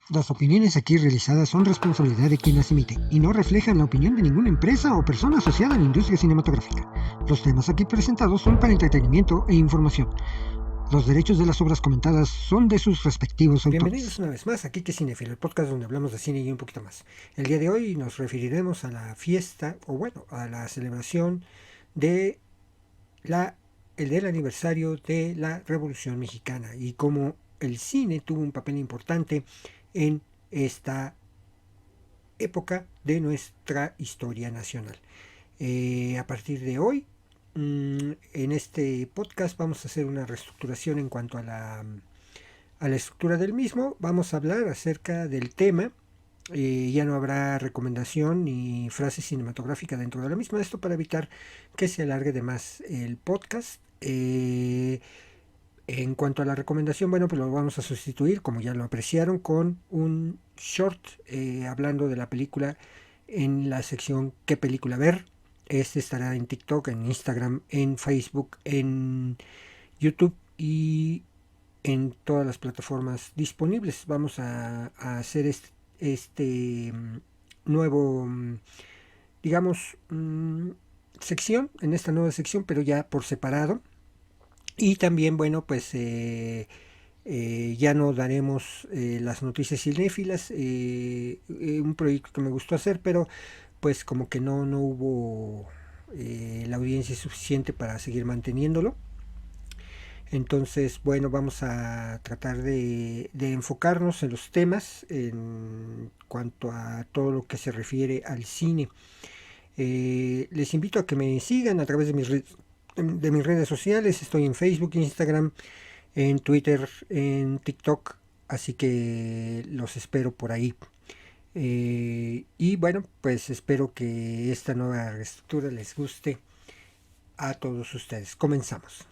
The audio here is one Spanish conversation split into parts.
Las opiniones aquí realizadas son responsabilidad de quien las emite y no reflejan la opinión de ninguna empresa o persona asociada a la industria cinematográfica. Los temas aquí presentados son para entretenimiento e información. Los derechos de las obras comentadas son de sus respectivos Bienvenidos autores. una vez más aquí que Cinéfilo, el podcast donde hablamos de cine y un poquito más. El día de hoy nos referiremos a la fiesta, o bueno, a la celebración de el del aniversario de la Revolución Mexicana y cómo el cine tuvo un papel importante en esta época de nuestra historia nacional. A partir de hoy, en este podcast vamos a hacer una reestructuración en cuanto a la estructura del mismo. Vamos a hablar acerca del tema. Ya no habrá recomendación ni frase cinematográfica dentro de la misma. Esto para evitar que se alargue de más el podcast. En cuanto a la recomendación, bueno, pues lo vamos a sustituir, como ya lo apreciaron, con un short hablando de la película en la sección ¿Qué película ver? Este estará en TikTok, en Instagram, en Facebook, en YouTube y en todas las plataformas disponibles. Vamos a hacer este nuevo, digamos, sección, en esta nueva sección, pero ya por separado. Y también, bueno, pues ya no daremos las noticias cinéfilas, un proyecto que me gustó hacer, pero pues como que no hubo la audiencia suficiente para seguir manteniéndolo. Entonces, bueno, vamos a tratar de enfocarnos en los temas en cuanto a todo lo que se refiere al cine. Les invito a que me sigan a través de mis redes sociales. Estoy en Facebook, Instagram, en Twitter, en TikTok. Así que los espero por ahí. Y bueno, pues espero que esta nueva reestructura les guste a todos ustedes. Comenzamos.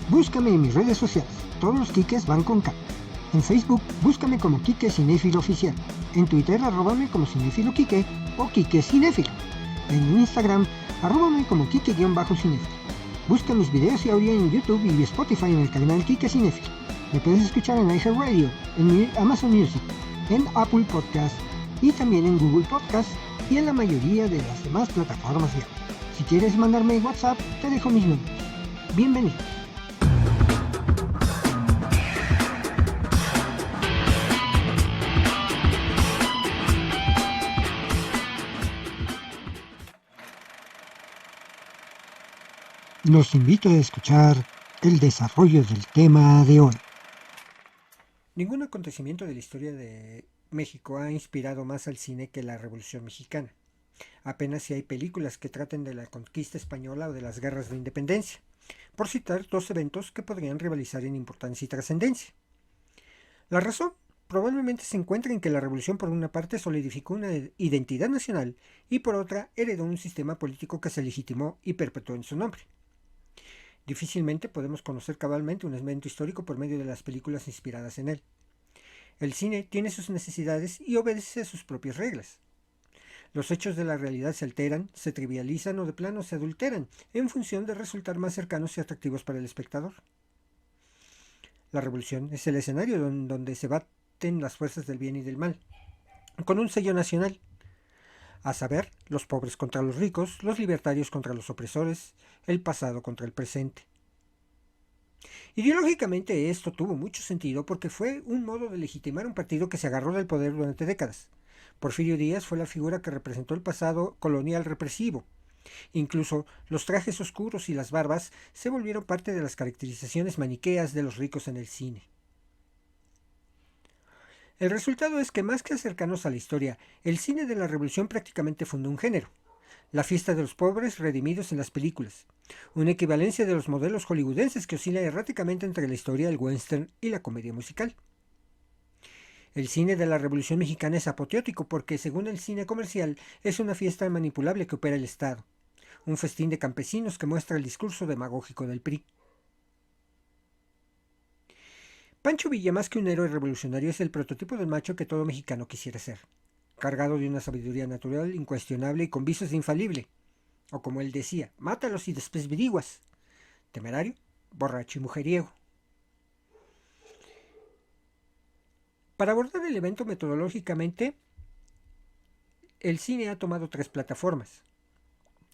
Búscame en mis redes sociales. Todos los Kikes van con K. En Facebook, búscame como Kike Cinéfilo Oficial. En Twitter, arróbame como Cinéfilo Kike o Kike Cinéfilo. En Instagram, arróbame como Kike-Cinéfilo. Busca mis videos y audio en YouTube y Spotify en el canal Kike Cinéfilo. Me puedes escuchar en iHeartRadio, en Amazon Music, en Apple Podcast y también en Google Podcast y en la mayoría de las demás plataformas de audio. Si quieres mandarme WhatsApp, te dejo mis números. Bienvenido. Los invito a escuchar el desarrollo del tema de hoy. Ningún acontecimiento de la historia de México ha inspirado más al cine que la Revolución Mexicana. Apenas si hay películas que traten de la conquista española o de las guerras de independencia, por citar dos eventos que podrían rivalizar en importancia y trascendencia. La razón probablemente se encuentra en que la revolución por una parte solidificó una identidad nacional y por otra heredó un sistema político que se legitimó y perpetuó en su nombre. Difícilmente podemos conocer cabalmente un evento histórico por medio de las películas inspiradas en él. El cine tiene sus necesidades y obedece a sus propias reglas. Los hechos de la realidad se alteran, se trivializan o de plano se adulteran en función de resultar más cercanos y atractivos para el espectador. La revolución es el escenario donde se baten las fuerzas del bien y del mal, con un sello nacional, a saber, los pobres contra los ricos, los libertarios contra los opresores, el pasado contra el presente. Ideológicamente esto tuvo mucho sentido porque fue un modo de legitimar un partido que se agarró del poder durante décadas. Porfirio Díaz fue la figura que representó el pasado colonial represivo. Incluso los trajes oscuros y las barbas se volvieron parte de las caracterizaciones maniqueas de los ricos en el cine. El resultado es que más que acercarnos a la historia, el cine de la Revolución prácticamente fundó un género, la fiesta de los pobres redimidos en las películas, una equivalencia de los modelos hollywoodenses que oscila erráticamente entre la historia, el western y la comedia musical. El cine de la Revolución Mexicana es apoteótico porque, según el cine comercial, es una fiesta manipulable que opera el Estado, un festín de campesinos que muestra el discurso demagógico del PRI. Pancho Villa, más que un héroe revolucionario, es el prototipo del macho que todo mexicano quisiera ser, cargado de una sabiduría natural, incuestionable y con visos de infalible. O como él decía, mátalos y después averiguas. Temerario, borracho y mujeriego. Para abordar el evento metodológicamente, el cine ha tomado 3 plataformas.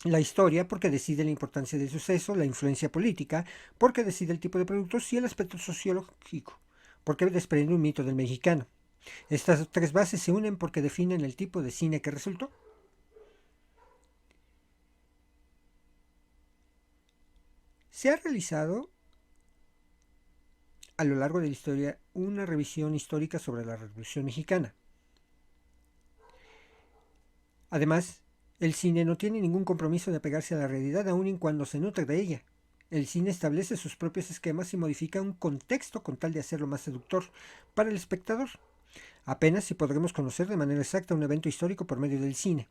La historia, porque decide la importancia del suceso; la influencia política, porque decide el tipo de productos; y el aspecto sociológico, porque desprende un mito del mexicano. Estas 3 bases se unen porque definen el tipo de cine que resultó. Se ha realizado a lo largo de la historia una revisión histórica sobre la Revolución Mexicana. Además, el cine no tiene ningún compromiso de apegarse a la realidad aun y cuando se nutre de ella. El cine establece sus propios esquemas y modifica un contexto con tal de hacerlo más seductor para el espectador. Apenas si podremos conocer de manera exacta un evento histórico por medio del cine.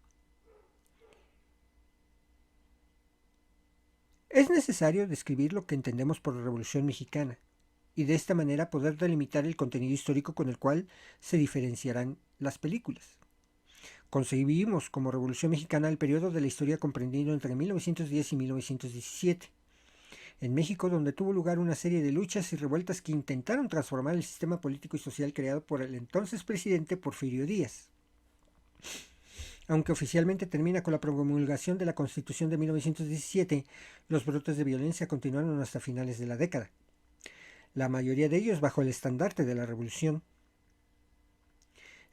Es necesario describir lo que entendemos por la Revolución Mexicana, y de esta manera poder delimitar el contenido histórico con el cual se diferenciarán las películas. Concebimos como Revolución Mexicana el periodo de la historia comprendido entre 1910 y 1917. En México, donde tuvo lugar una serie de luchas y revueltas que intentaron transformar el sistema político y social creado por el entonces presidente Porfirio Díaz. Aunque oficialmente termina con la promulgación de la Constitución de 1917, los brotes de violencia continuaron hasta finales de la década. La mayoría de ellos bajo el estandarte de la Revolución.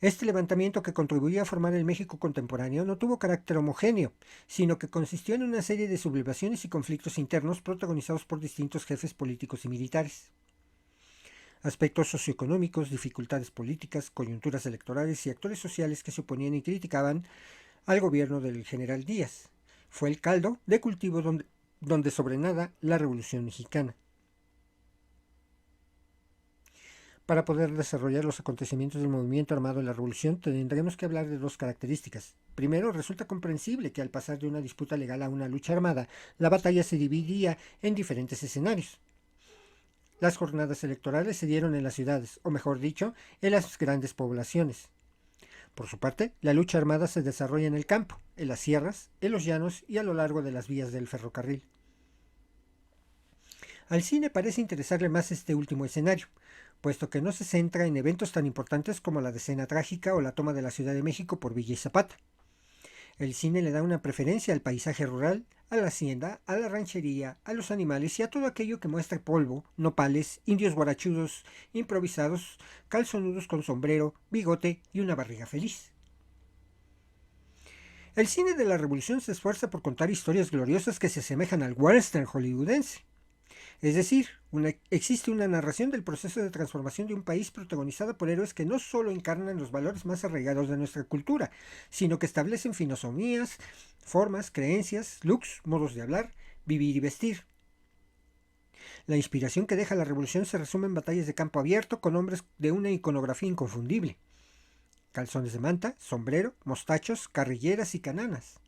Este levantamiento, que contribuía a formar el México contemporáneo, no tuvo carácter homogéneo, sino que consistió en una serie de sublevaciones y conflictos internos protagonizados por distintos jefes políticos y militares. Aspectos socioeconómicos, dificultades políticas, coyunturas electorales y actores sociales que se oponían y criticaban al gobierno del general Díaz. Fue el caldo de cultivo donde sobrenada la Revolución Mexicana. Para poder desarrollar los acontecimientos del movimiento armado de la Revolución, tendremos que hablar de 2 características. Primero, resulta comprensible que al pasar de una disputa legal a una lucha armada, la batalla se dividía en diferentes escenarios. Las jornadas electorales se dieron en las ciudades, o mejor dicho, en las grandes poblaciones. Por su parte, la lucha armada se desarrolla en el campo, en las sierras, en los llanos y a lo largo de las vías del ferrocarril. Al cine parece interesarle más este último escenario, puesto que no se centra en eventos tan importantes como la Decena Trágica o la toma de la Ciudad de México por Villa y Zapata. El cine le da una preferencia al paisaje rural, a la hacienda, a la ranchería, a los animales y a todo aquello que muestra polvo, nopales, indios guarachudos, improvisados, calzonudos con sombrero, bigote y una barriga feliz. El cine de la Revolución se esfuerza por contar historias gloriosas que se asemejan al western hollywoodense. Es decir, existe una narración del proceso de transformación de un país protagonizada por héroes que no solo encarnan los valores más arraigados de nuestra cultura, sino que establecen filosofías, formas, creencias, looks, modos de hablar, vivir y vestir. La inspiración que deja la Revolución se resume en batallas de campo abierto con hombres de una iconografía inconfundible. Calzones de manta, sombrero, mostachos, carrilleras y cananas.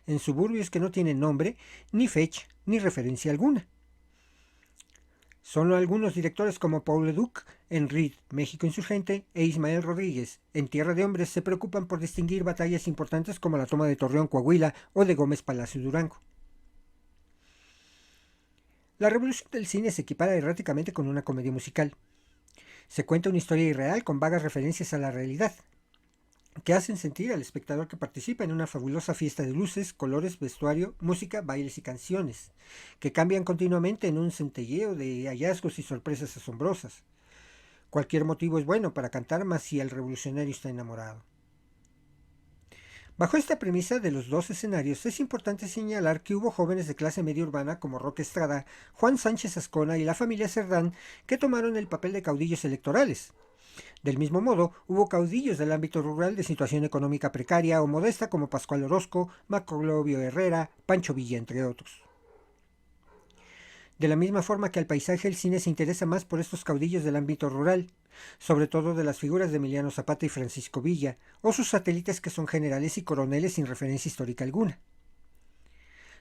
En suburbios que no tienen nombre, ni fecha, ni referencia alguna. Solo algunos directores como Paul Leduc en Reed, México Insurgente, e Ismael Rodríguez en Tierra de Hombres se preocupan por distinguir batallas importantes como la toma de Torreón, Coahuila o de Gómez Palacio, Durango. La revolución del cine se equipara erráticamente con una comedia musical. Se cuenta una historia irreal con vagas referencias a la realidad, que hacen sentir al espectador que participa en una fabulosa fiesta de luces, colores, vestuario, música, bailes y canciones, que cambian continuamente en un centelleo de hallazgos y sorpresas asombrosas. Cualquier motivo es bueno para cantar, más si el revolucionario está enamorado. Bajo esta premisa de los 2 escenarios, es importante señalar que hubo jóvenes de clase media urbana como Roque Estrada, Juan Sánchez Ascona y la familia Cerdán que tomaron el papel de caudillos electorales. Del mismo modo, hubo caudillos del ámbito rural de situación económica precaria o modesta como Pascual Orozco, Maclovio Herrera, Pancho Villa, entre otros. De la misma forma que al paisaje, el cine se interesa más por estos caudillos del ámbito rural, sobre todo de las figuras de Emiliano Zapata y Francisco Villa, o sus satélites que son generales y coroneles sin referencia histórica alguna.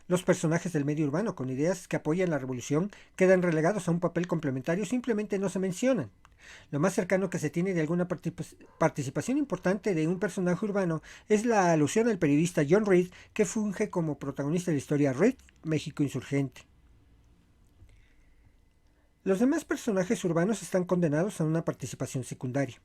Los personajes del medio urbano con ideas que apoyan la revolución quedan relegados a un papel complementario, simplemente no se mencionan. Lo más cercano que se tiene de alguna participación importante de un personaje urbano es la alusión al periodista John Reed, que funge como protagonista de la historia Reed, México Insurgente. Los demás personajes urbanos están condenados a una participación secundaria.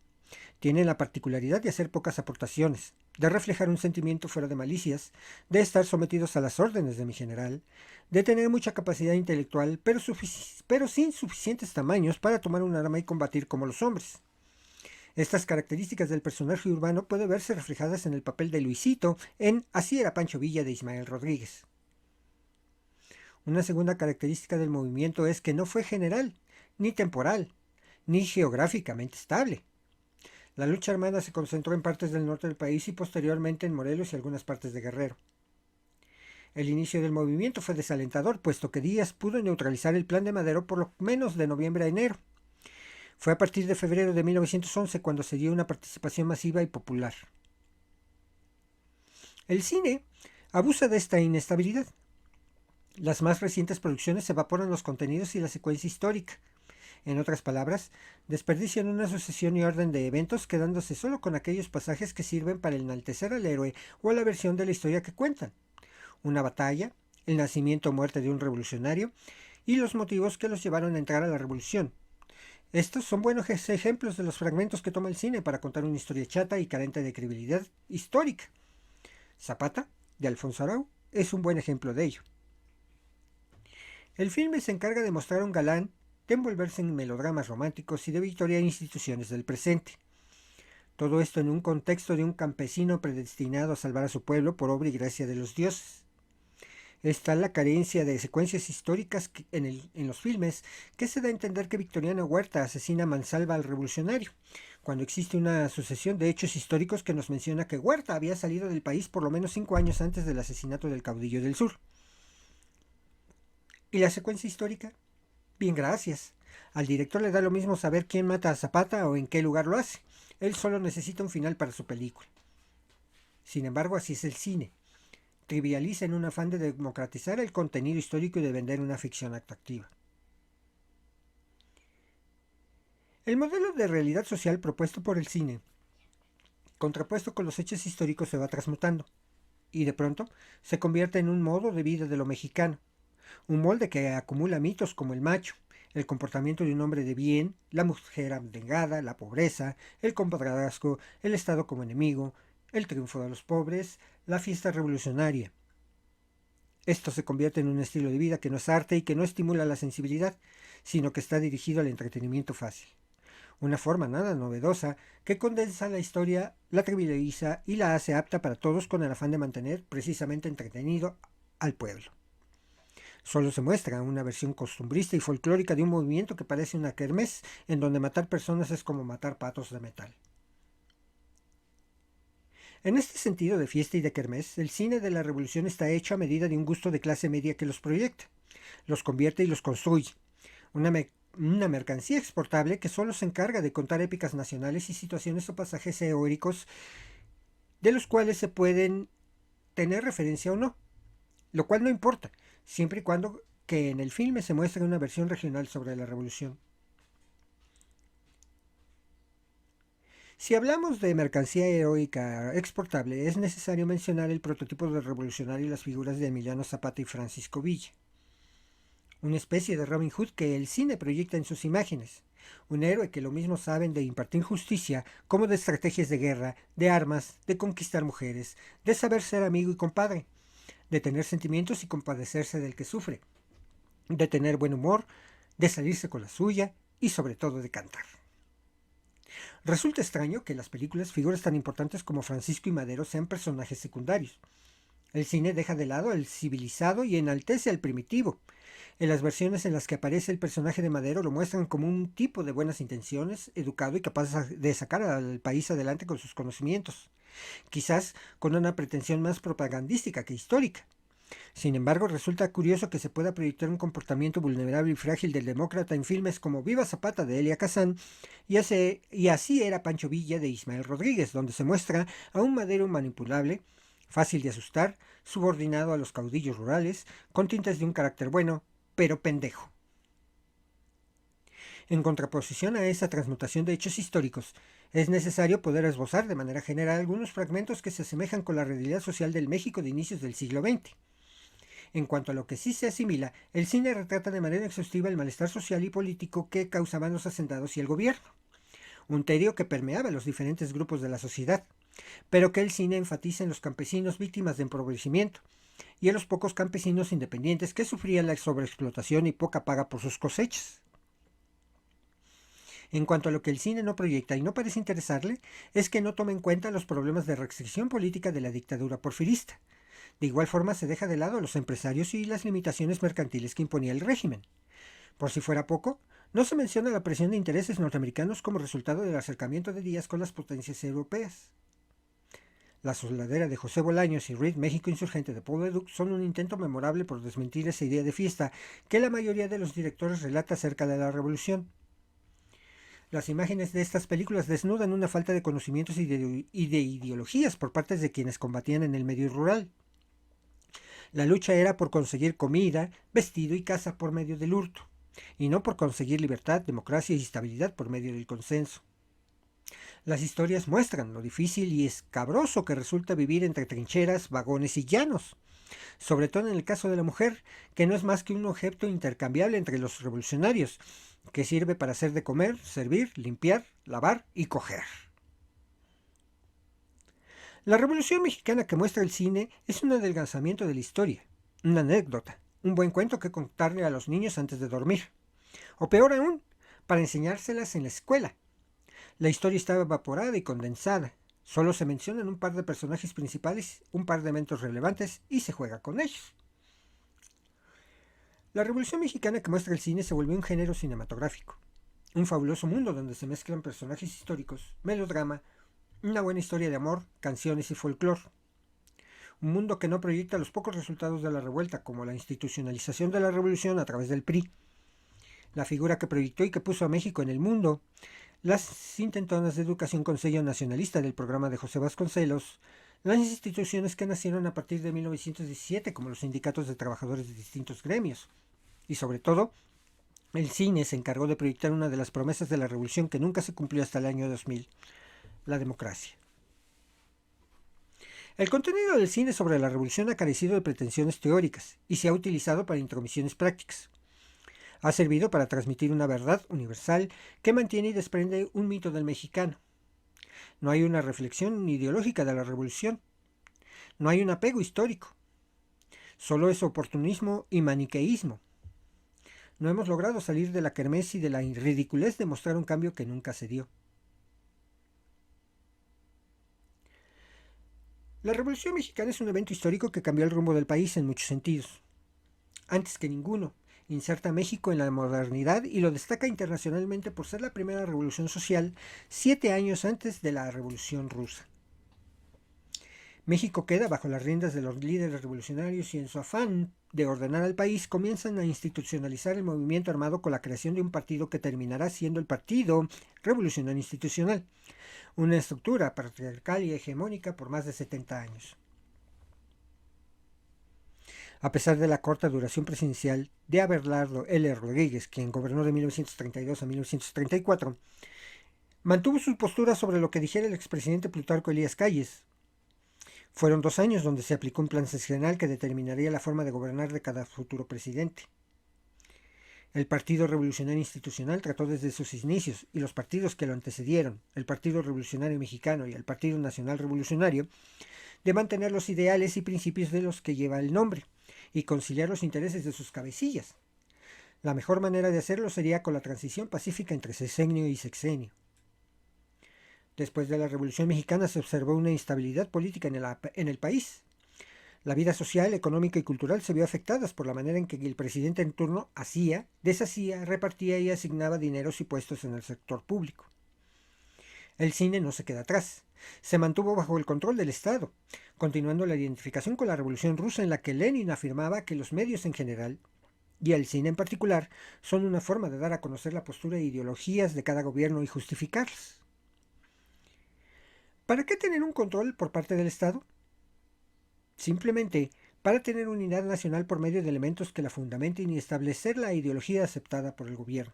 Tienen la particularidad de hacer pocas aportaciones, de reflejar un sentimiento fuera de malicias, de estar sometidos a las órdenes de mi general, de tener mucha capacidad intelectual, pero sin suficientes tamaños para tomar un arma y combatir como los hombres. Estas características del personaje urbano pueden verse reflejadas en el papel de Luisito en Así era Pancho Villa de Ismael Rodríguez. Una segunda característica del movimiento es que no fue general, ni temporal, ni geográficamente estable. La lucha armada se concentró en partes del norte del país y posteriormente en Morelos y algunas partes de Guerrero. El inicio del movimiento fue desalentador, puesto que Díaz pudo neutralizar el plan de Madero por lo menos de noviembre a enero. Fue a partir de febrero de 1911 cuando se dio una participación masiva y popular. El cine abusa de esta inestabilidad. Las más recientes producciones evaporan los contenidos y la secuencia histórica. En otras palabras, desperdician una sucesión y orden de eventos quedándose solo con aquellos pasajes que sirven para enaltecer al héroe o a la versión de la historia que cuentan. Una batalla, el nacimiento o muerte de un revolucionario y los motivos que los llevaron a entrar a la revolución. Estos son buenos ejemplos de los fragmentos que toma el cine para contar una historia chata y carente de credibilidad histórica. Zapata, de Alfonso Arau, es un buen ejemplo de ello. El filme se encarga de mostrar a un galán, de envolverse en melodramas románticos y de victoriar instituciones del presente. Todo esto en un contexto de un campesino predestinado a salvar a su pueblo por obra y gracia de los dioses. Está la carencia de secuencias históricas en los filmes que se da a entender que Victoriano Huerta asesina a mansalva al revolucionario, cuando existe una sucesión de hechos históricos que nos menciona que Huerta había salido del país por lo menos 5 años antes del asesinato del caudillo del sur. ¿Y la secuencia histórica? Bien, gracias. Al director le da lo mismo saber quién mata a Zapata o en qué lugar lo hace. Él solo necesita un final para su película. Sin embargo, así es el cine. Trivializa en un afán de democratizar el contenido histórico y de vender una ficción atractiva. El modelo de realidad social propuesto por el cine, contrapuesto con los hechos históricos, se va transmutando y de pronto se convierte en un modo de vida de lo mexicano, un molde que acumula mitos como el macho, el comportamiento de un hombre de bien, la mujer abnegada, la pobreza, el compadrazgo, el Estado como enemigo, el triunfo de los pobres, la fiesta revolucionaria. Esto se convierte en un estilo de vida que no es arte y que no estimula la sensibilidad, sino que está dirigido al entretenimiento fácil. Una forma nada novedosa que condensa la historia, la trivializa y la hace apta para todos con el afán de mantener precisamente entretenido al pueblo. Solo se muestra una versión costumbrista y folclórica de un movimiento que parece una kermés, en donde matar personas es como matar patos de metal. En este sentido de fiesta y de kermés, el cine de la revolución está hecho a medida de un gusto de clase media que los proyecta, los convierte y los construye. Una mercancía exportable que solo se encarga de contar épicas nacionales y situaciones o pasajes eóricos de los cuales se pueden tener referencia o no, lo cual no importa, siempre y cuando que en el filme se muestre una versión regional sobre la revolución. Si hablamos de mercancía heroica exportable, es necesario mencionar el prototipo del revolucionario y las figuras de Emiliano Zapata y Francisco Villa. Una especie de Robin Hood que el cine proyecta en sus imágenes. Un héroe que lo mismo saben de impartir justicia como de estrategias de guerra, de armas, de conquistar mujeres, de saber ser amigo y compadre, de tener sentimientos y compadecerse del que sufre, de tener buen humor, de salirse con la suya y sobre todo de cantar. Resulta extraño que en las películas figuras tan importantes como Francisco y Madero sean personajes secundarios. El cine deja de lado al civilizado y enaltece al primitivo. En las versiones en las que aparece el personaje de Madero lo muestran como un tipo de buenas intenciones, educado y capaz de sacar al país adelante con sus conocimientos, quizás con una pretensión más propagandística que histórica. Sin embargo, resulta curioso que se pueda proyectar un comportamiento vulnerable y frágil del demócrata en filmes como Viva Zapata de Elia Kazan y Así era Pancho Villa de Ismael Rodríguez, donde se muestra a un Madero manipulable, fácil de asustar, subordinado a los caudillos rurales, con tintes de un carácter bueno, pero pendejo. En contraposición a esa transmutación de hechos históricos, es necesario poder esbozar de manera general algunos fragmentos que se asemejan con la realidad social del México de inicios del siglo XX. En cuanto a lo que sí se asimila, el cine retrata de manera exhaustiva el malestar social y político que causaban los hacendados y el gobierno. un tedio que permeaba los diferentes grupos de la sociedad, pero que el cine enfatiza en los campesinos víctimas de empobrecimiento y en los pocos campesinos independientes que sufrían la sobreexplotación y poca paga por sus cosechas. En cuanto a lo que el cine no proyecta y no parece interesarle, es que no toma en cuenta los problemas de restricción política de la dictadura porfirista. De igual forma se deja de lado a los empresarios y las limitaciones mercantiles que imponía el régimen. Por si fuera poco, no se menciona la presión de intereses norteamericanos como resultado del acercamiento de Díaz con las potencias europeas. La soldadera de José Bolaños y Reed, México Insurgente de Paul Leduc son un intento memorable por desmentir esa idea de fiesta que la mayoría de los directores relata acerca de la revolución. Las imágenes de estas películas desnudan una falta de conocimientos y de ideologías por parte de quienes combatían en el medio rural. La lucha era por conseguir comida, vestido y casa por medio del hurto, y no por conseguir libertad, democracia y estabilidad por medio del consenso. Las historias muestran lo difícil y escabroso que resulta vivir entre trincheras, vagones y llanos, sobre todo en el caso de la mujer, que no es más que un objeto intercambiable entre los revolucionarios, que sirve para hacer de comer, servir, limpiar, lavar y coger. La Revolución Mexicana que muestra el cine es un adelgazamiento de la historia, una anécdota, un buen cuento que contarle a los niños antes de dormir, o peor aún, para enseñárselas en la escuela. La historia está evaporada y condensada, solo se mencionan un par de personajes principales, un par de eventos relevantes y se juega con ellos. La Revolución Mexicana que muestra el cine se volvió un género cinematográfico, un fabuloso mundo donde se mezclan personajes históricos, melodrama, una buena historia de amor, canciones y folclore. Un mundo que no proyecta los pocos resultados de la revuelta, como la institucionalización de la revolución a través del PRI, la figura que proyectó y que puso a México en el mundo, las intentonas de educación con sello nacionalista del programa de José Vasconcelos, las instituciones que nacieron a partir de 1917, como los sindicatos de trabajadores de distintos gremios, y sobre todo, el cine se encargó de proyectar una de las promesas de la revolución que nunca se cumplió hasta el año 2000, la democracia. El contenido del cine sobre la revolución ha carecido de pretensiones teóricas y se ha utilizado para intromisiones prácticas. Ha servido para transmitir una verdad universal que mantiene y desprende un mito del mexicano. No hay una reflexión ideológica de la revolución. No hay un apego histórico. Solo es oportunismo y maniqueísmo. No hemos logrado salir de la kermés y de la ridiculez de mostrar un cambio que nunca se dio. La Revolución Mexicana es un evento histórico que cambió el rumbo del país en muchos sentidos. Antes que ninguno, inserta a México en la modernidad y lo destaca internacionalmente por ser la primera revolución social 7 años antes de la Revolución Rusa. México queda bajo las riendas de los líderes revolucionarios y en su afán de ordenar al país comienzan a institucionalizar el movimiento armado con la creación de un partido que terminará siendo el Partido Revolucionario Institucional, una estructura patriarcal y hegemónica por más de 70 años. A pesar de la corta duración presidencial de Abelardo L. Rodríguez, quien gobernó de 1932 a 1934, mantuvo su postura sobre lo que dijera el expresidente Plutarco Elías Calles. Fueron 2 años donde se aplicó un plan sexenal que determinaría la forma de gobernar de cada futuro presidente. El Partido Revolucionario Institucional trató desde sus inicios, y los partidos que lo antecedieron, el Partido Revolucionario Mexicano y el Partido Nacional Revolucionario, de mantener los ideales y principios de los que lleva el nombre, y conciliar los intereses de sus cabecillas. La mejor manera de hacerlo sería con la transición pacífica entre sexenio y sexenio. Después de la Revolución Mexicana se observó una instabilidad política en el país. La vida social, económica y cultural se vio afectadas por la manera en que el presidente en turno hacía, deshacía, repartía y asignaba dineros y puestos en el sector público. El cine no se queda atrás. Se mantuvo bajo el control del Estado, continuando la identificación con la Revolución Rusa en la que Lenin afirmaba que los medios en general, y el cine en particular, son una forma de dar a conocer la postura e ideologías de cada gobierno y justificarlas. ¿Para qué tener un control por parte del Estado? Simplemente para tener unidad nacional por medio de elementos que la fundamenten y establecer la ideología aceptada por el gobierno.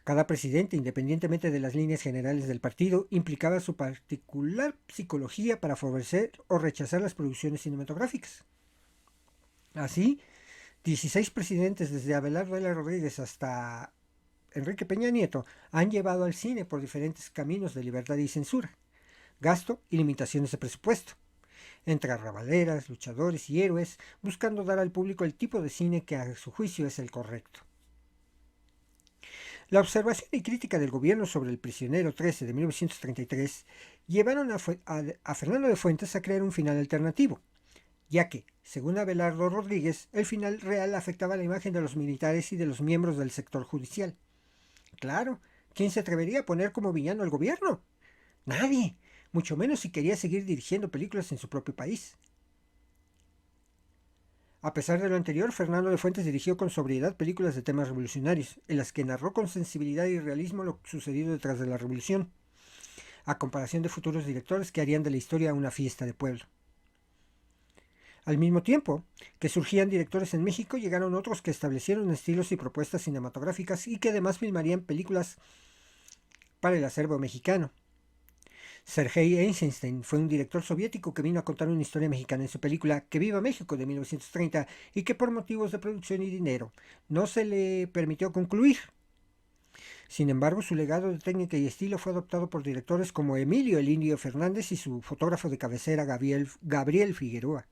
Cada presidente, independientemente de las líneas generales del partido, implicaba su particular psicología para favorecer o rechazar las producciones cinematográficas. Así, 16 presidentes desde Abelardo L. Rodríguez hasta Enrique Peña Nieto han llevado al cine por diferentes caminos de libertad y censura, gasto y limitaciones de presupuesto, entre arrabaleras, luchadores y héroes, buscando dar al público el tipo de cine que a su juicio es el correcto. La observación y crítica del gobierno sobre El prisionero 13 de 1933 llevaron a Fernando de Fuentes a crear un final alternativo, ya que, según Abelardo Rodríguez, el final real afectaba la imagen de los militares y de los miembros del sector judicial. Claro, ¿quién se atrevería a poner como villano al gobierno? Nadie, mucho menos si quería seguir dirigiendo películas en su propio país. A pesar de lo anterior, Fernando de Fuentes dirigió con sobriedad películas de temas revolucionarios, en las que narró con sensibilidad y realismo lo sucedido detrás de la revolución, a comparación de futuros directores que harían de la historia una fiesta de pueblo. Al mismo tiempo que surgían directores en México, llegaron otros que establecieron estilos y propuestas cinematográficas y que además filmarían películas para el acervo mexicano. Sergei Eisenstein fue un director soviético que vino a contar una historia mexicana en su película Que Viva México de 1930 y que por motivos de producción y dinero no se le permitió concluir. Sin embargo, su legado de técnica y estilo fue adoptado por directores como Emilio el Indio Fernández y su fotógrafo de cabecera Gabriel Figueroa.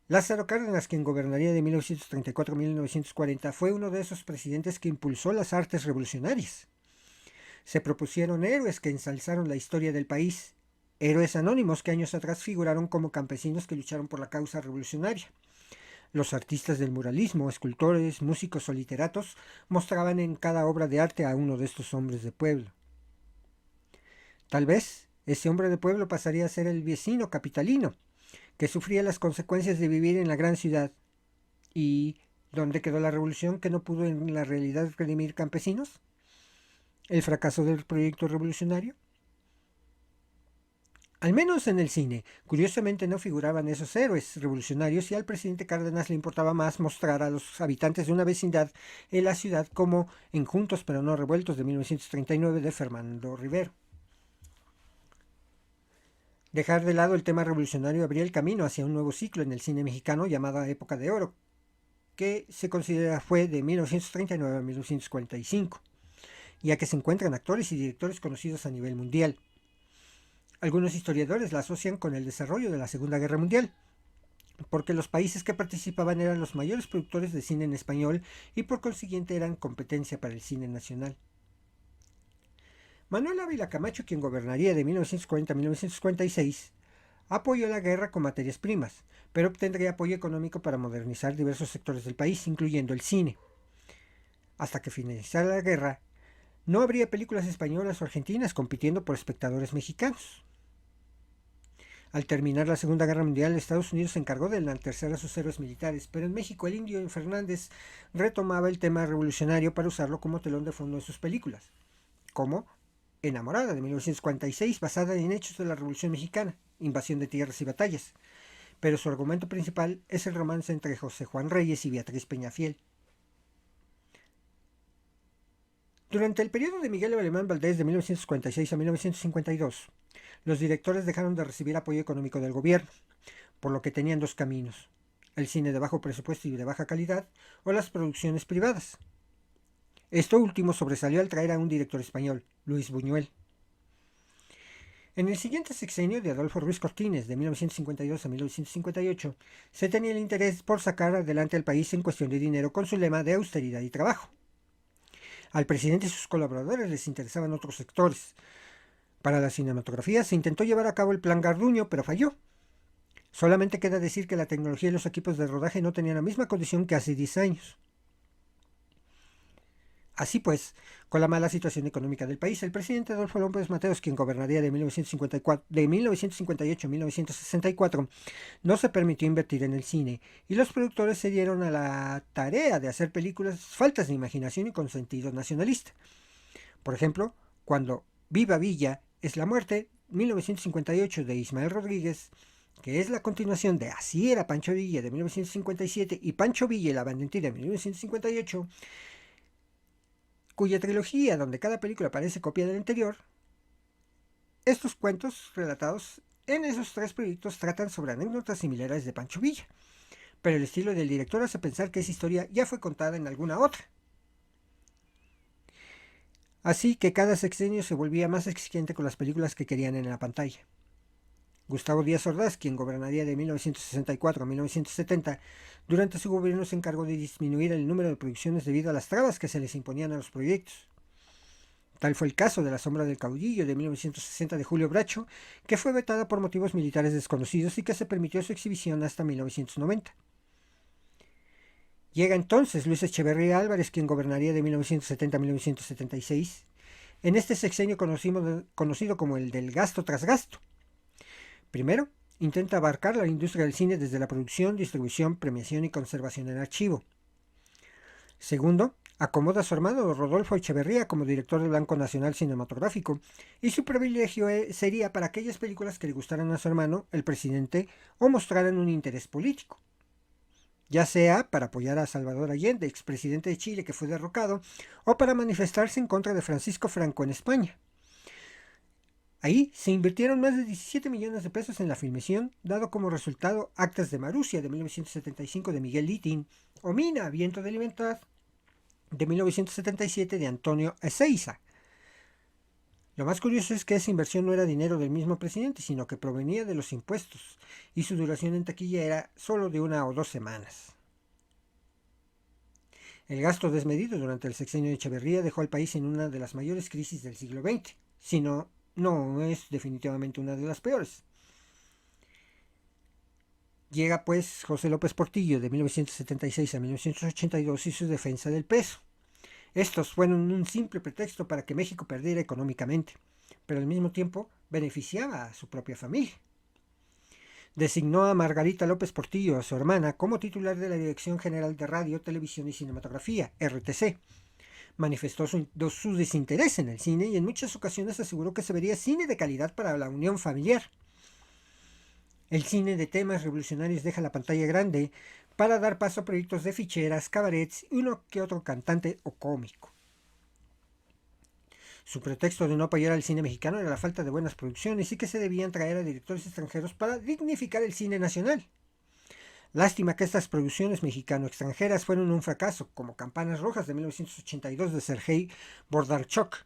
Lázaro Cárdenas, quien gobernaría de 1934 a 1940, fue uno de esos presidentes que impulsó las artes revolucionarias. Se propusieron héroes que ensalzaron la historia del país, héroes anónimos que años atrás figuraron como campesinos que lucharon por la causa revolucionaria. Los artistas del muralismo, escultores, músicos o literatos mostraban en cada obra de arte a uno de estos hombres de pueblo. Tal vez ese hombre de pueblo pasaría a ser el vecino capitalino, que sufría las consecuencias de vivir en la gran ciudad. ¿Y dónde quedó la revolución que no pudo en la realidad redimir campesinos? ¿El fracaso del proyecto revolucionario? Al menos en el cine, curiosamente no figuraban esos héroes revolucionarios y al presidente Cárdenas le importaba más mostrar a los habitantes de una vecindad en la ciudad como en Juntos pero no revueltos de 1939 de Fernando Rivero. Dejar de lado el tema revolucionario abría el camino hacia un nuevo ciclo en el cine mexicano llamado Época de Oro, que se considera fue de 1939 a 1945. Ya que se encuentran actores y directores conocidos a nivel mundial. Algunos historiadores la asocian con el desarrollo de la Segunda Guerra Mundial, porque los países que participaban eran los mayores productores de cine en español y por consiguiente eran competencia para el cine nacional. Manuel Ávila Camacho, quien gobernaría de 1940 a 1946, apoyó la guerra con materias primas, pero obtendría apoyo económico para modernizar diversos sectores del país, incluyendo el cine. Hasta que finalizara la guerra, no habría películas españolas o argentinas compitiendo por espectadores mexicanos. Al terminar la Segunda Guerra Mundial, Estados Unidos se encargó de enaltecer a sus héroes militares, pero en México el Indio Fernández retomaba el tema revolucionario para usarlo como telón de fondo en sus películas, como Enamorada de 1946, basada en hechos de la Revolución Mexicana, invasión de tierras y batallas, pero su argumento principal es el romance entre José Juan Reyes y Beatriz Peñafiel. Durante el periodo de Miguel Alemán Valdés de 1946 a 1952, los directores dejaron de recibir apoyo económico del gobierno, por lo que tenían dos caminos: el cine de bajo presupuesto y de baja calidad, o las producciones privadas. Esto último sobresalió al traer a un director español, Luis Buñuel. En el siguiente sexenio de Adolfo Ruiz Cortines, de 1952 a 1958, se tenía el interés por sacar adelante al país en cuestión de dinero con su lema de austeridad y trabajo. Al presidente y sus colaboradores les interesaban otros sectores. Para la cinematografía se intentó llevar a cabo el Plan Garduño, pero falló. Solamente queda decir que la tecnología y los equipos de rodaje no tenían la misma condición que hace 10 años. Así pues, con la mala situación económica del país, el presidente Adolfo López Mateos, quien gobernaría de 1958 a 1964, no se permitió invertir en el cine, y los productores se dieron a la tarea de hacer películas faltas de imaginación y con sentido nacionalista. Por ejemplo, cuando Viva Villa es la muerte, 1958, de Ismael Rodríguez, que es la continuación de Así era Pancho Villa de 1957 y Pancho Villa y la Bandentira de 1958, cuya trilogía, donde cada película parece copia del anterior. Estos cuentos relatados en esos tres proyectos tratan sobre anécdotas similares de Pancho Villa, pero el estilo del director hace pensar que esa historia ya fue contada en alguna otra. Así que cada sexenio se volvía más exigente con las películas que querían en la pantalla. Gustavo Díaz Ordaz, quien gobernaría de 1964 a 1970, durante su gobierno se encargó de disminuir el número de producciones debido a las trabas que se les imponían a los proyectos. Tal fue el caso de La sombra del caudillo de 1960 de Julio Bracho, que fue vetada por motivos militares desconocidos y que se permitió su exhibición hasta 1990. Llega entonces Luis Echeverría Álvarez, quien gobernaría de 1970 a 1976, en este sexenio conocido como el del gasto tras gasto. Primero, intenta abarcar la industria del cine desde la producción, distribución, premiación y conservación en archivo. Segundo, acomoda a su hermano Rodolfo Echeverría como director del Banco Nacional Cinematográfico, y su privilegio sería para aquellas películas que le gustaran a su hermano, el presidente, o mostraran un interés político, ya sea para apoyar a Salvador Allende, expresidente de Chile que fue derrocado, o para manifestarse en contra de Francisco Franco en España. Ahí se invirtieron más de 17 millones de pesos en la filmación, dado como resultado Actas de Marusia de 1975 de Miguel Litín o Mina, Viento de Libertad de 1977 de Antonio Ezeiza. Lo más curioso es que esa inversión no era dinero del mismo presidente, sino que provenía de los impuestos, y su duración en taquilla era solo de 1 o 2 semanas. El gasto desmedido durante el sexenio de Echeverría dejó al país en una de las mayores crisis del siglo XX, sino no es definitivamente una de las peores. Llega pues José López Portillo de 1976 a 1982 y su defensa del peso. Estos fueron un simple pretexto para que México perdiera económicamente, pero al mismo tiempo beneficiaba a su propia familia. Designó a Margarita López Portillo, a su hermana, como titular de la Dirección General de Radio, Televisión y Cinematografía, RTC. Manifestó su desinterés en el cine y en muchas ocasiones aseguró que se vería cine de calidad para la unión familiar. El cine de temas revolucionarios deja la pantalla grande para dar paso a proyectos de ficheras, cabarets y uno que otro cantante o cómico. Su pretexto de no apoyar al cine mexicano era la falta de buenas producciones y que se debían traer a directores extranjeros para dignificar el cine nacional. Lástima que estas producciones mexicano-extranjeras fueron un fracaso, como Campanas Rojas de 1982 de Sergei Bondarchuk.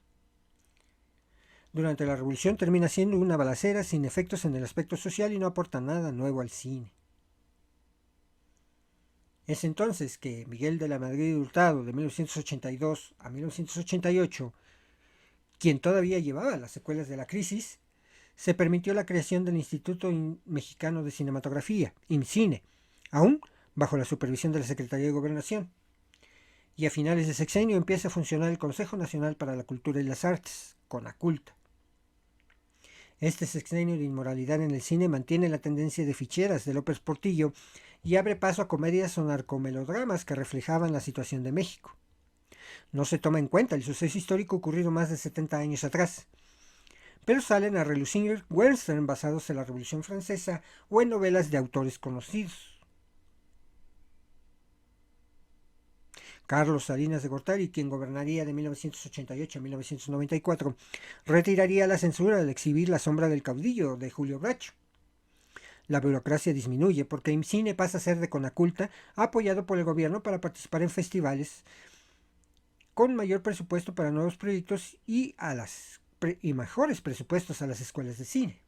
Durante la Revolución termina siendo una balacera sin efectos en el aspecto social y no aporta nada nuevo al cine. Es entonces que Miguel de la Madrid Hurtado, de 1982 a 1988, quien todavía llevaba las secuelas de la crisis, se permitió la creación del Instituto Mexicano de Cinematografía, IMCINE, aún bajo la supervisión de la Secretaría de Gobernación. Y a finales de sexenio empieza a funcionar el Consejo Nacional para la Cultura y las Artes, CONACULTA. Este sexenio de inmoralidad en el cine mantiene la tendencia de ficheras de López Portillo y abre paso a comedias o narcomelodramas que reflejaban la situación de México. No se toma en cuenta el suceso histórico ocurrido más de 70 años atrás, pero salen a relucir western basados en la Revolución Francesa o en novelas de autores conocidos. Carlos Salinas de Gortari, quien gobernaría de 1988 a 1994, retiraría la censura al exhibir La sombra del caudillo de Julio Bracho. La burocracia disminuye porque IMCINE pasa a ser de CONACULTA, apoyado por el gobierno para participar en festivales con mayor presupuesto para nuevos proyectos y mejores presupuestos a las escuelas de cine.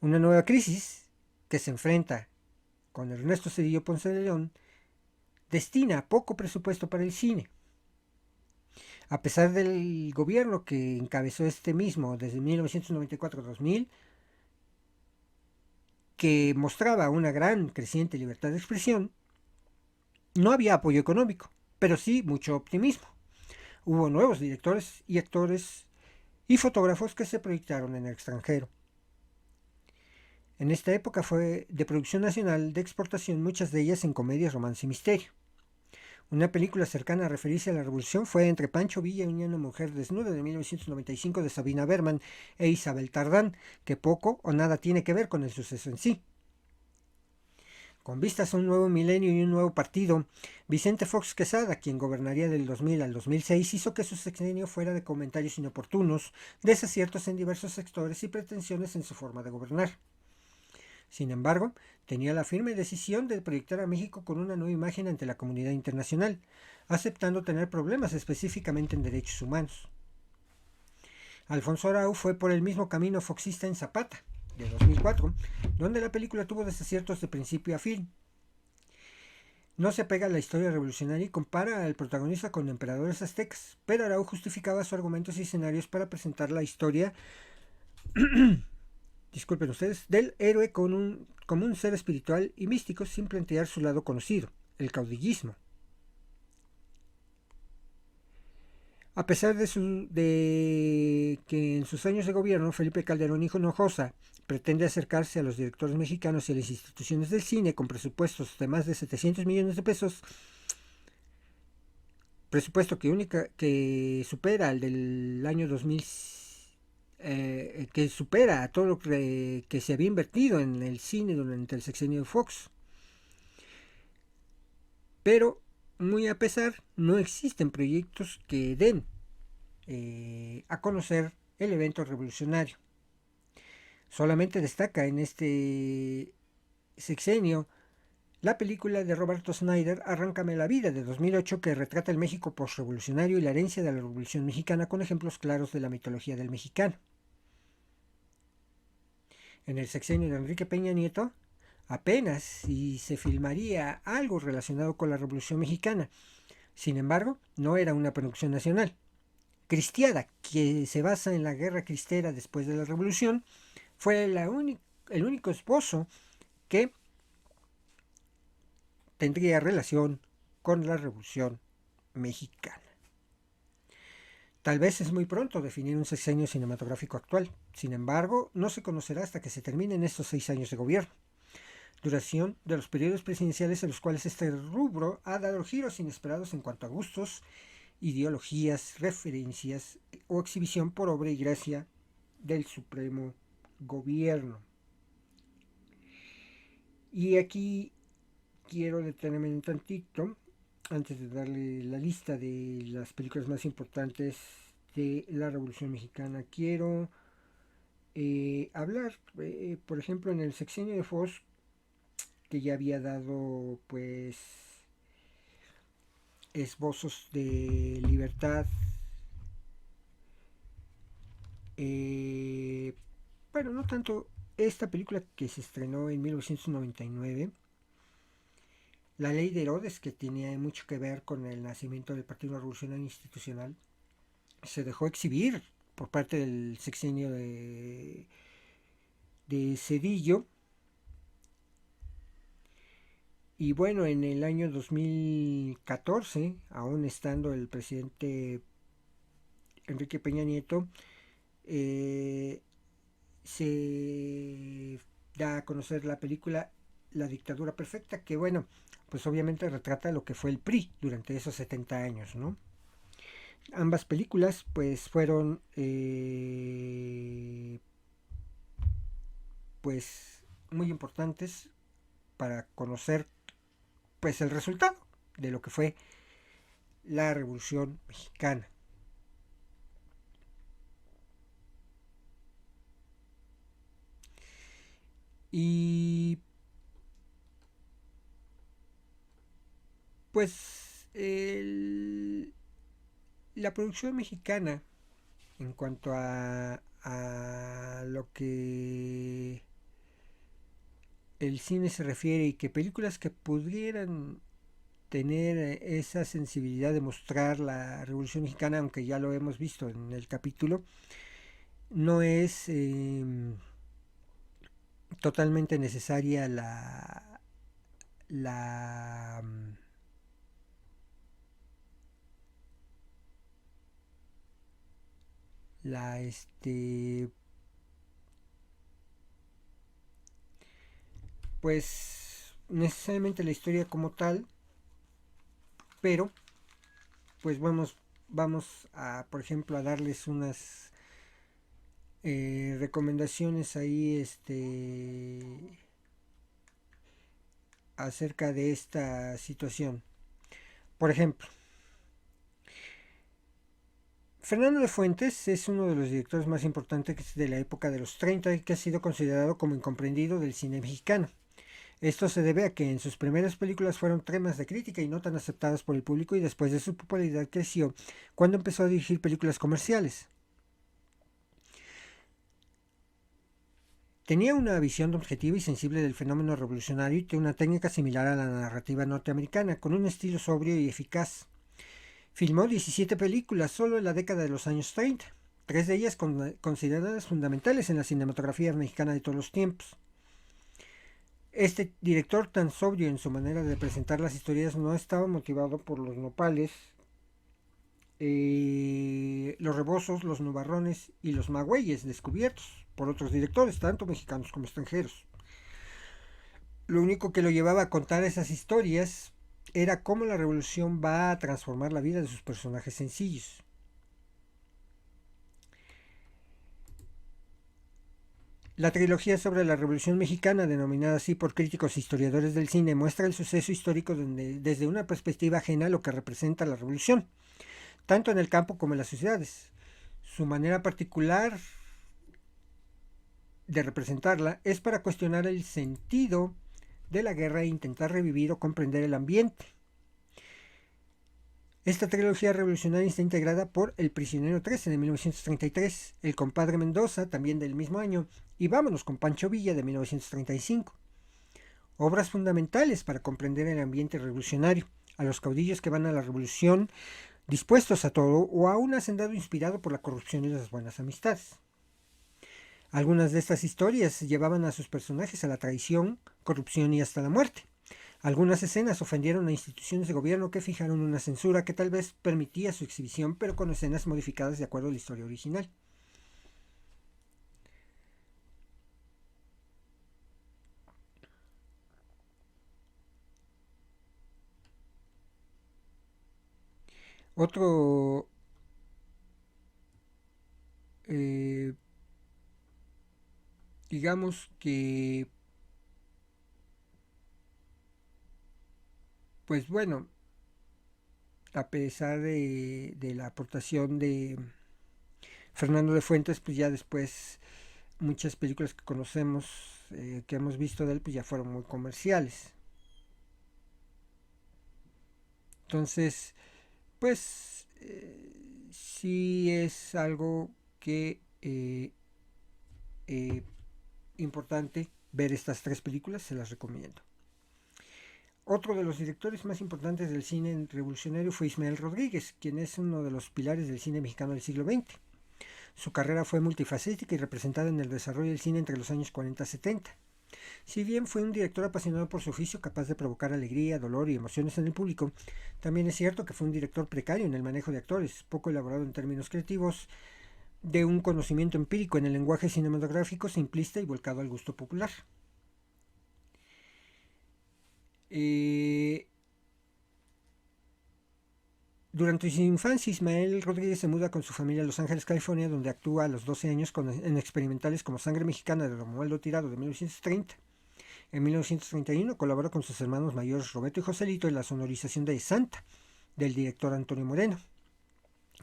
Una nueva crisis que se enfrenta con Ernesto Zedillo Ponce de León destina poco presupuesto para el cine. A pesar del gobierno que encabezó este mismo desde 1994 a 2000, que mostraba una gran creciente libertad de expresión, no había apoyo económico, pero sí mucho optimismo. Hubo nuevos directores y actores y fotógrafos que se proyectaron en el extranjero. En esta época fue de producción nacional de exportación, muchas de ellas en comedias, romance y misterio. Una película cercana a referirse a la Revolución fue Entre Pancho Villa y una mujer desnuda de 1995 de Sabina Berman e Isabel Tardán, que poco o nada tiene que ver con el suceso en sí. Con vistas a un nuevo milenio y un nuevo partido, Vicente Fox Quesada, quien gobernaría del 2000 al 2006, hizo que su sexenio fuera de comentarios inoportunos, desaciertos en diversos sectores y pretensiones en su forma de gobernar. Sin embargo, tenía la firme decisión de proyectar a México con una nueva imagen ante la comunidad internacional, aceptando tener problemas específicamente en derechos humanos. Alfonso Arau fue por el mismo camino foxista en Zapata, de 2004, donde la película tuvo desaciertos de principio a fin. No se apega a la historia revolucionaria y compara al protagonista con emperadores aztecas, pero Arau justificaba sus argumentos y escenarios para presentar la historia, disculpen ustedes, del héroe como un ser espiritual y místico sin plantear su lado conocido, el caudillismo. A pesar de que en sus años de gobierno Felipe Calderón Hinojosa pretende acercarse a los directores mexicanos y a las instituciones del cine con presupuestos de más de 700 millones de pesos, presupuesto que supera al del año 2000, que supera a todo lo que se había invertido en el cine durante el sexenio de Fox. Pero, muy a pesar, no existen proyectos que den a conocer el evento revolucionario. Solamente destaca en este sexenio la película de Roberto Snyder, Arráncame la vida, de 2008, que retrata el México postrevolucionario y la herencia de la Revolución Mexicana con ejemplos claros de la mitología del mexicano. En el sexenio de Enrique Peña Nieto, apenas si se filmaría algo relacionado con la Revolución Mexicana. Sin embargo, no era una producción nacional. Cristiada, que se basa en la guerra cristera después de la Revolución, fue el único esbozo que tendría relación con la Revolución Mexicana. Tal vez es muy pronto definir un sexenio cinematográfico actual. Sin embargo, no se conocerá hasta que se terminen estos 6 años de gobierno, duración de los periodos presidenciales en los cuales este rubro ha dado giros inesperados en cuanto a gustos, ideologías, referencias o exhibición por obra y gracia del Supremo Gobierno. Y aquí quiero detenerme un tantito antes de darle la lista de las películas más importantes de la Revolución Mexicana. Quiero hablar, por ejemplo, en el sexenio de Fox, que ya había dado pues esbozos de libertad, bueno, no tanto esta película que se estrenó en 1999, La Ley de Herodes, que tenía mucho que ver con el nacimiento del Partido Revolucionario Institucional, se dejó exhibir por parte del sexenio de Cedillo. Y bueno, en el año 2014, aún estando el presidente Enrique Peña Nieto, se da a conocer la película La Dictadura Perfecta, que bueno, pues obviamente retrata lo que fue el PRI durante esos 70 años, ¿no? Ambas películas pues fueron pues muy importantes para conocer pues el resultado de lo que fue la Revolución Mexicana. Y pues la producción mexicana en cuanto a lo que el cine se refiere y que películas que pudieran tener esa sensibilidad de mostrar la Revolución Mexicana, aunque ya lo hemos visto en el capítulo, no es totalmente necesaria la la pues necesariamente la historia como tal, pero pues vamos a, por ejemplo, a darles unas recomendaciones ahí acerca de esta situación. Por ejemplo, Fernando de Fuentes es uno de los directores más importantes de la época de los 30 y que ha sido considerado como incomprendido del cine mexicano. Esto se debe a que en sus primeras películas fueron temas de crítica y no tan aceptadas por el público, y después de su popularidad creció cuando empezó a dirigir películas comerciales. Tenía una visión objetiva y sensible del fenómeno revolucionario y una técnica similar a la narrativa norteamericana, con un estilo sobrio y eficaz. Filmó 17 películas solo en la década de los años 30, tres de ellas consideradas fundamentales en la cinematografía mexicana de todos los tiempos. Este director, tan sobrio en su manera de presentar las historias, no estaba motivado por los nopales, los rebozos, los nubarrones y los magüeyes descubiertos por otros directores, tanto mexicanos como extranjeros. Lo único que lo llevaba a contar esas historias era cómo la revolución va a transformar la vida de sus personajes sencillos. La trilogía sobre la Revolución Mexicana, denominada así por críticos e historiadores del cine, muestra el suceso histórico desde una perspectiva ajena a lo que representa la revolución, tanto en el campo como en las sociedades. Su manera particular de representarla es para cuestionar el sentido de la guerra e intentar revivir o comprender el ambiente. Esta trilogía revolucionaria está integrada por El prisionero 13 de 1933, El compadre Mendoza, también del mismo año, y Vámonos con Pancho Villa de 1935. Obras fundamentales para comprender el ambiente revolucionario, a los caudillos que van a la revolución dispuestos a todo o a un hacendado inspirado por la corrupción y las buenas amistades. Algunas de estas historias llevaban a sus personajes a la traición, corrupción y hasta la muerte. Algunas escenas ofendieron a instituciones de gobierno que fijaron una censura que tal vez permitía su exhibición, pero con escenas modificadas de acuerdo a la historia original. Otro digamos que, pues bueno, a pesar de la aportación de Fernando de Fuentes, pues ya después muchas películas que conocemos, que hemos visto de él, pues ya fueron muy comerciales. Entonces, pues sí es algo que importante ver estas tres películas, se las recomiendo. Otro de los directores más importantes del cine revolucionario fue Ismael Rodríguez, quien es uno de los pilares del cine mexicano del siglo XX. Su carrera fue multifacética y representada en el desarrollo del cine entre los años 40 y 70. Si bien fue un director apasionado por su oficio, capaz de provocar alegría, dolor y emociones en el público, también es cierto que fue un director precario en el manejo de actores, poco elaborado en términos creativos, de un conocimiento empírico en el lenguaje cinematográfico simplista y volcado al gusto popular. Durante su infancia, Ismael Rodríguez se muda con su familia a Los Ángeles, California, donde actúa a los 12 años en experimentales como Sangre Mexicana de Romualdo Tirado de 1930. En 1931 colaboró con sus hermanos mayores Roberto y Joselito en la sonorización de Santa, del director Antonio Moreno,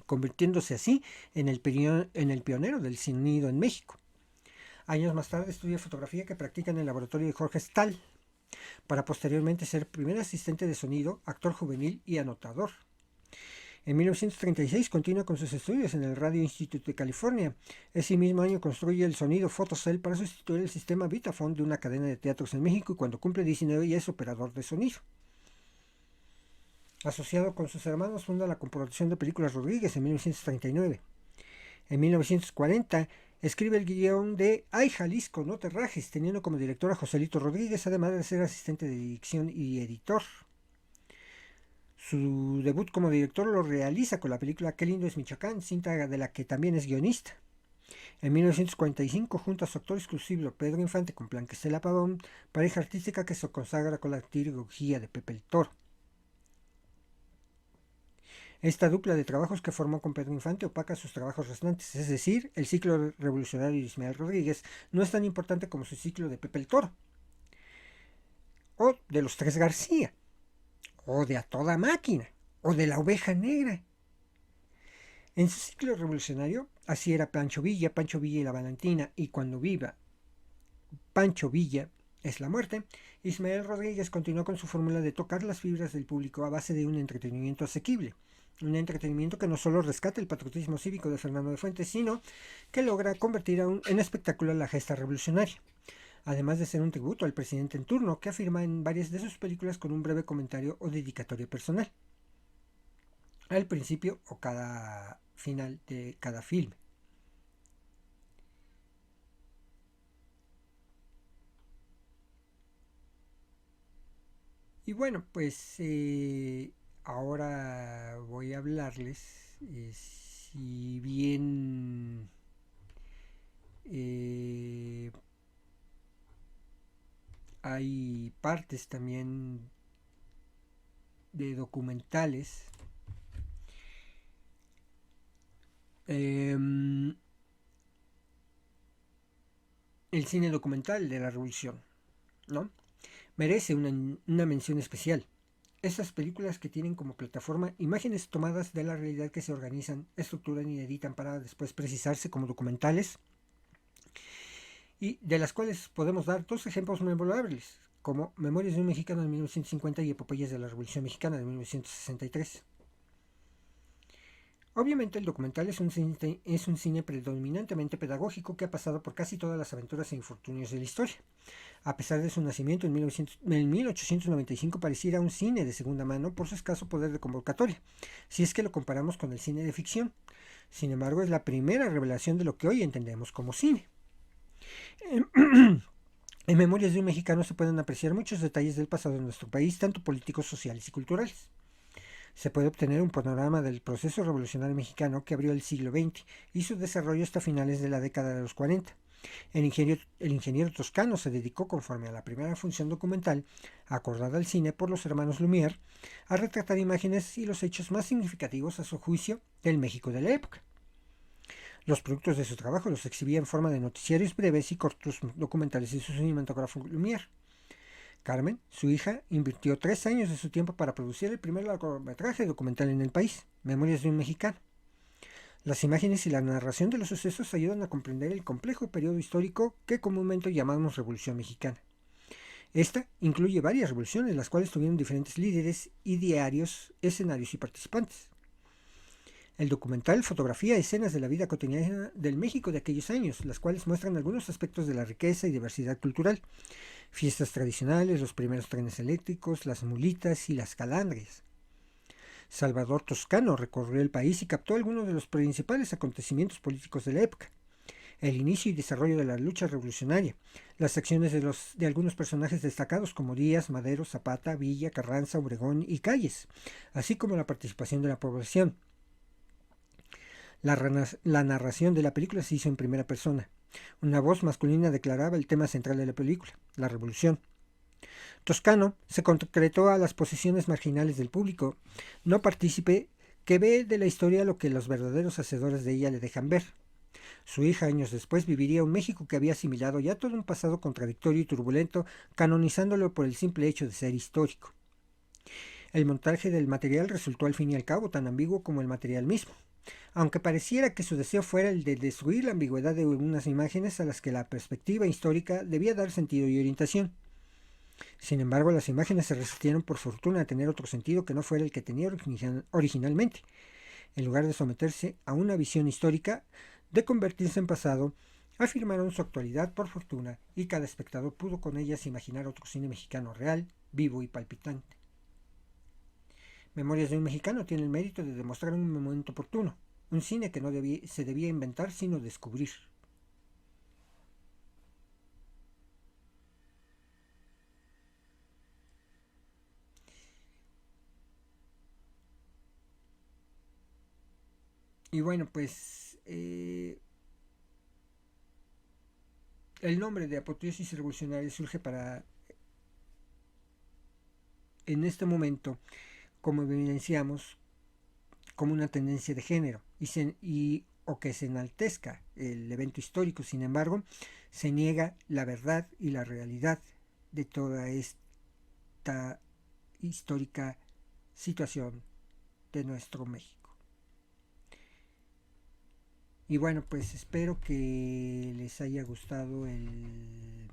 convirtiéndose así en el pionero del sonido en México. Años más tarde estudia fotografía que practica en el laboratorio de Jorge Stahl, para posteriormente ser primer asistente de sonido, actor juvenil y anotador. En 1936 continúa con sus estudios en el Radio Institute de California. Ese mismo año construye el sonido Photocell para sustituir el sistema Vitaphone de una cadena de teatros en México, y cuando cumple 19 ya es operador de sonido. Asociado con sus hermanos, funda la Corporación de Películas Rodríguez en 1939. En 1940 escribe el guión de Ay Jalisco, no te rajes, teniendo como director a Joselito Rodríguez, además de ser asistente de dirección y editor. Su debut como director lo realiza con la película Qué lindo es Michoacán, cinta de la que también es guionista. En 1945, junto a su actor exclusivo Pedro Infante con Blanquestela Pavón, pareja artística que se consagra con la trilogía de Pepe el Toro. Esta dupla de trabajos que formó con Pedro Infante opaca sus trabajos restantes, es decir, el ciclo revolucionario de Ismael Rodríguez no es tan importante como su ciclo de Pepe el Toro, o de Los Tres García, o de A Toda Máquina, o de La Oveja Negra. En su ciclo revolucionario, así era Pancho Villa y la Valentina, y cuando viva Pancho Villa es la muerte, Ismael Rodríguez continuó con su fórmula de tocar las fibras del público a base de un entretenimiento asequible. Un entretenimiento que no solo rescata el patriotismo cívico de Fernando de Fuentes, sino que logra convertir en espectáculo la gesta revolucionaria. Además de ser un tributo al presidente en turno, que afirma en varias de sus películas con un breve comentario o dedicatoria personal, al principio o cada final de cada filme. Y bueno, pues ahora voy a hablarles, si bien hay partes también de documentales, el cine documental de la revolución, ¿no? Merece una mención especial. Esas películas que tienen como plataforma imágenes tomadas de la realidad que se organizan, estructuran y editan para después precisarse como documentales, y de las cuales podemos dar dos ejemplos memorables, como Memorias de un Mexicano de 1950 y Epopeyas de la Revolución Mexicana de 1963. Obviamente el documental es un cine predominantemente pedagógico que ha pasado por casi todas las aventuras e infortunios de la historia. A pesar de su nacimiento en 1895, pareciera un cine de segunda mano por su escaso poder de convocatoria, si es que lo comparamos con el cine de ficción. Sin embargo, es la primera revelación de lo que hoy entendemos como cine. En Memorias de un Mexicano se pueden apreciar muchos detalles del pasado de nuestro país, tanto políticos, sociales y culturales. Se puede obtener un panorama del proceso revolucionario mexicano que abrió el siglo XX y su desarrollo hasta finales de la década de los 40. El ingeniero toscano se dedicó, conforme a la primera función documental acordada al cine por los hermanos Lumière, a retratar imágenes y los hechos más significativos, a su juicio, del México de la época. Los productos de su trabajo los exhibía en forma de noticiarios breves y cortos documentales de su cinematógrafo Lumière. Carmen, su hija, invirtió 3 años de su tiempo para producir el primer largometraje documental en el país, Memorias de un Mexicano. Las imágenes y la narración de los sucesos ayudan a comprender el complejo periodo histórico que comúnmente llamamos Revolución Mexicana. Esta incluye varias revoluciones, las cuales tuvieron diferentes líderes y diarios, escenarios y participantes. El documental fotografía escenas de la vida cotidiana del México de aquellos años, las cuales muestran algunos aspectos de la riqueza y diversidad cultural, fiestas tradicionales, los primeros trenes eléctricos, las mulitas y las calandrias. Salvador Toscano recorrió el país y captó algunos de los principales acontecimientos políticos de la época, el inicio y desarrollo de la lucha revolucionaria, las acciones de algunos personajes destacados como Díaz, Madero, Zapata, Villa, Carranza, Obregón y Calles, así como la participación de la población. La narración de la película se hizo en primera persona. Una voz masculina declaraba el tema central de la película, la revolución. Toscano se concretó a las posiciones marginales del público, no partícipe, que ve de la historia lo que los verdaderos hacedores de ella le dejan ver. Su hija años después viviría un México que había asimilado ya todo un pasado contradictorio y turbulento, canonizándolo por el simple hecho de ser histórico. El montaje del material resultó al fin y al cabo tan ambiguo como el material mismo, aunque pareciera que su deseo fuera el de destruir la ambigüedad de unas imágenes a las que la perspectiva histórica debía dar sentido y orientación. Sin embargo, las imágenes se resistieron por fortuna a tener otro sentido que no fuera el que tenía originalmente. En lugar de someterse a una visión histórica, de convertirse en pasado, afirmaron su actualidad por fortuna, y cada espectador pudo con ellas imaginar otro cine mexicano real, vivo y palpitante. Memorias de un Mexicano tiene el mérito de demostrar un momento oportuno, un cine que no se debía inventar sino descubrir. Y bueno, pues el nombre de Apoteosis Revolucionaria surge en este momento, como evidenciamos, como una tendencia de género o que se enaltezca el evento histórico. Sin embargo, se niega la verdad y la realidad de toda esta histórica situación de nuestro México. Y bueno, pues espero que les haya gustado el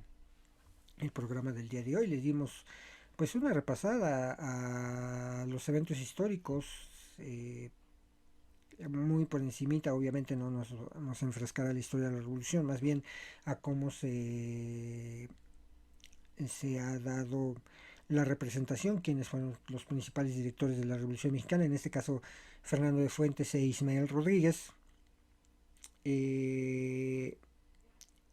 programa del día de hoy. Les dimos pues una repasada a los eventos históricos, muy por encimita. Obviamente no nos enfrascará la historia de la revolución, más bien a cómo se ha dado la representación, quienes fueron los principales directores de la Revolución Mexicana, en este caso Fernando de Fuentes e Ismael Rodríguez. Eh,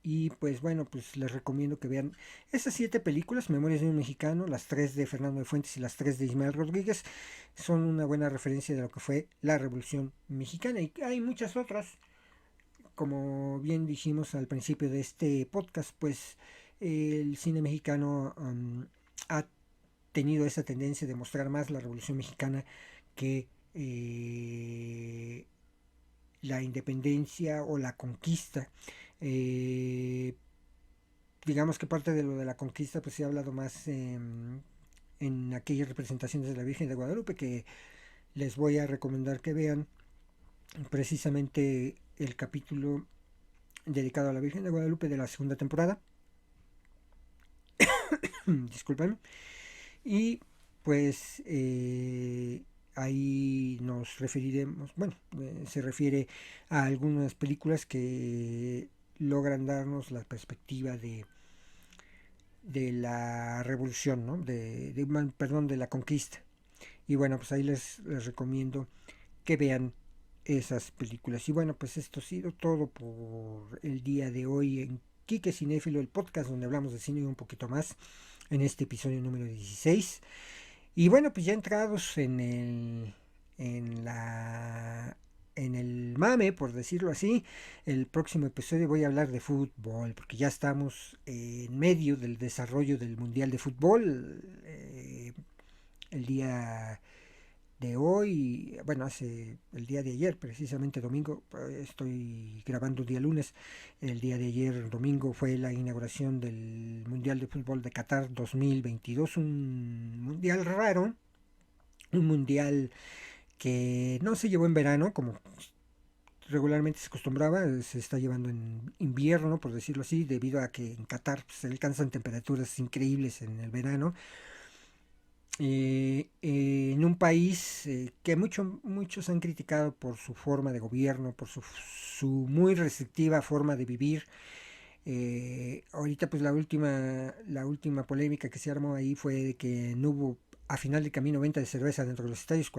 y pues bueno, pues les recomiendo que vean esas 7 películas, Memorias de un Mexicano, las 3 de Fernando de Fuentes y las 3 de Ismael Rodríguez, son una buena referencia de lo que fue la Revolución Mexicana. Y hay muchas otras, como bien dijimos al principio de este podcast, pues el cine mexicano ha tenido esa tendencia de mostrar más la Revolución Mexicana que la independencia o la conquista. Eh, digamos que parte de lo de la conquista pues se ha hablado más en aquellas representaciones de la Virgen de Guadalupe, que les voy a recomendar que vean precisamente el capítulo dedicado a la Virgen de Guadalupe de la segunda temporada. Disculpen. Y pues ahí nos referiremos, bueno, se refiere a algunas películas que logran darnos la perspectiva de la revolución, ¿no? Perdón, de la conquista. Y bueno, pues ahí les recomiendo que vean esas películas. Y bueno, pues esto ha sido todo por el día de hoy en Quique Cinéfilo, el podcast donde hablamos de cine y un poquito más, en este episodio número 16. Y bueno, pues ya entrados en la en el mame, por decirlo así, el próximo episodio voy a hablar de fútbol, porque ya estamos en medio del desarrollo del Mundial de Fútbol. El día de hoy, bueno, hace el día de ayer, precisamente domingo, estoy grabando el día lunes, el día de ayer, domingo, fue la inauguración del Mundial de Fútbol de Qatar 2022, un mundial raro, un mundial que no se llevó en verano, como regularmente se acostumbraba, se está llevando en invierno, por decirlo así, debido a que en Qatar se alcanzan temperaturas increíbles en el verano. En un país que muchos han criticado por su forma de gobierno, por su muy restrictiva forma de vivir. Ahorita pues la última polémica que se armó ahí fue de que no hubo a final de camino venta de cerveza dentro de los estadios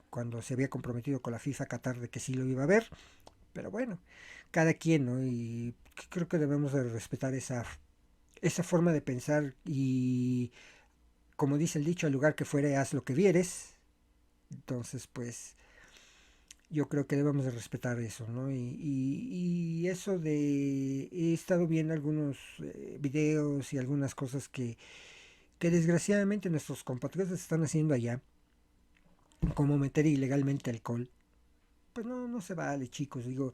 cuando se había comprometido con la FIFA Qatar de que sí lo iba a haber. Pero bueno, cada quien, ¿no? Y creo que debemos de respetar esa forma de pensar y, como dice el dicho, al lugar que fuere haz lo que vieres. Entonces pues yo creo que debemos de respetar eso, ¿no? Y eso de... He estado viendo algunos videos y algunas cosas que desgraciadamente nuestros compatriotas están haciendo allá, como meter ilegalmente alcohol. Pues no se vale, chicos. Digo,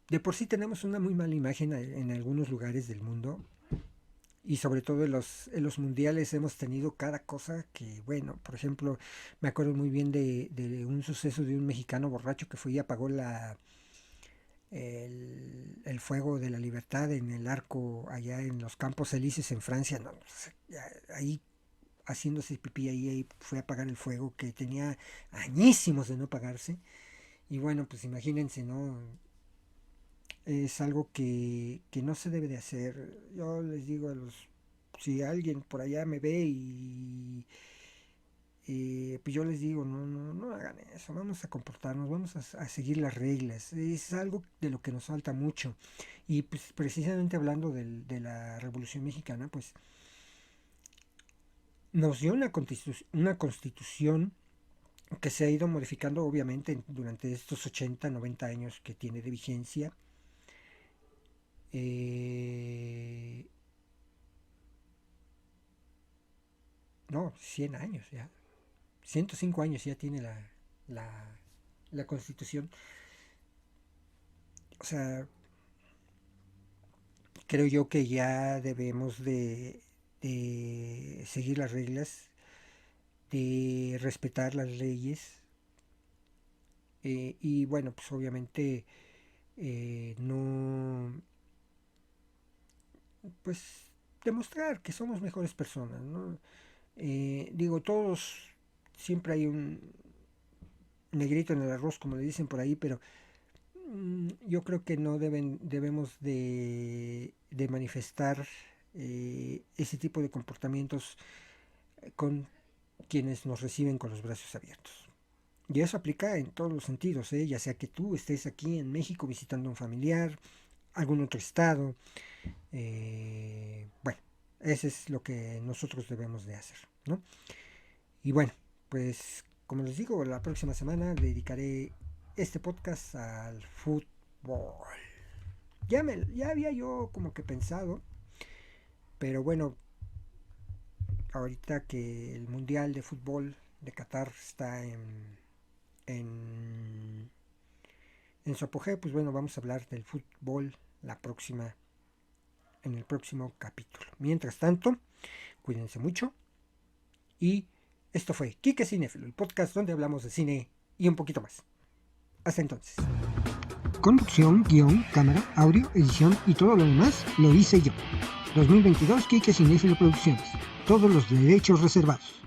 de por sí tenemos una muy mala imagen en algunos lugares del mundo. Y sobre todo en los mundiales hemos tenido cada cosa que, bueno, por ejemplo, me acuerdo muy bien de un suceso de un mexicano borracho que fue y apagó el fuego de la libertad en el arco allá en los Campos Elíseos en Francia. No, ahí haciéndose pipí ahí fue a apagar el fuego que tenía añísimos de no apagarse. Y bueno, pues imagínense, ¿no? Es algo que no se debe de hacer. Yo les digo si alguien por allá me ve y pues yo les digo, no hagan eso, vamos a comportarnos, vamos a seguir las reglas. Es algo de lo que nos falta mucho. Y pues precisamente hablando de la Revolución Mexicana, pues nos dio una constitución que se ha ido modificando obviamente durante estos 80 90 años que tiene de vigencia. Eh, no, 100 años ya. 105 años ya tiene la, la constitución. O sea, creo yo que ya debemos de seguir las reglas, de respetar las leyes, Y bueno, pues obviamente no, pues demostrar que somos mejores personas, ¿no? Digo, todos, siempre hay un negrito en el arroz, como le dicen por ahí, pero yo creo que no debemos de manifestar ese tipo de comportamientos con quienes nos reciben con los brazos abiertos. Y eso aplica en todos los sentidos, ya sea que tú estés aquí en México visitando a un familiar, algún otro estado. Bueno, eso es lo que nosotros debemos de hacer, ¿no? Y bueno, pues como les digo, la próxima semana dedicaré este podcast al fútbol. Ya había yo como que pensado, pero bueno, ahorita que el Mundial de Fútbol de Qatar está en, en su apogeo, pues bueno, vamos a hablar del fútbol en el próximo capítulo. Mientras tanto, cuídense mucho y esto fue Quique Cinéfilo, el podcast donde hablamos de cine y un poquito más. Hasta entonces. Conducción, guión, cámara, audio, edición y todo lo demás lo hice yo. 2022 Quique Cinéfilo Producciones. Todos los derechos reservados.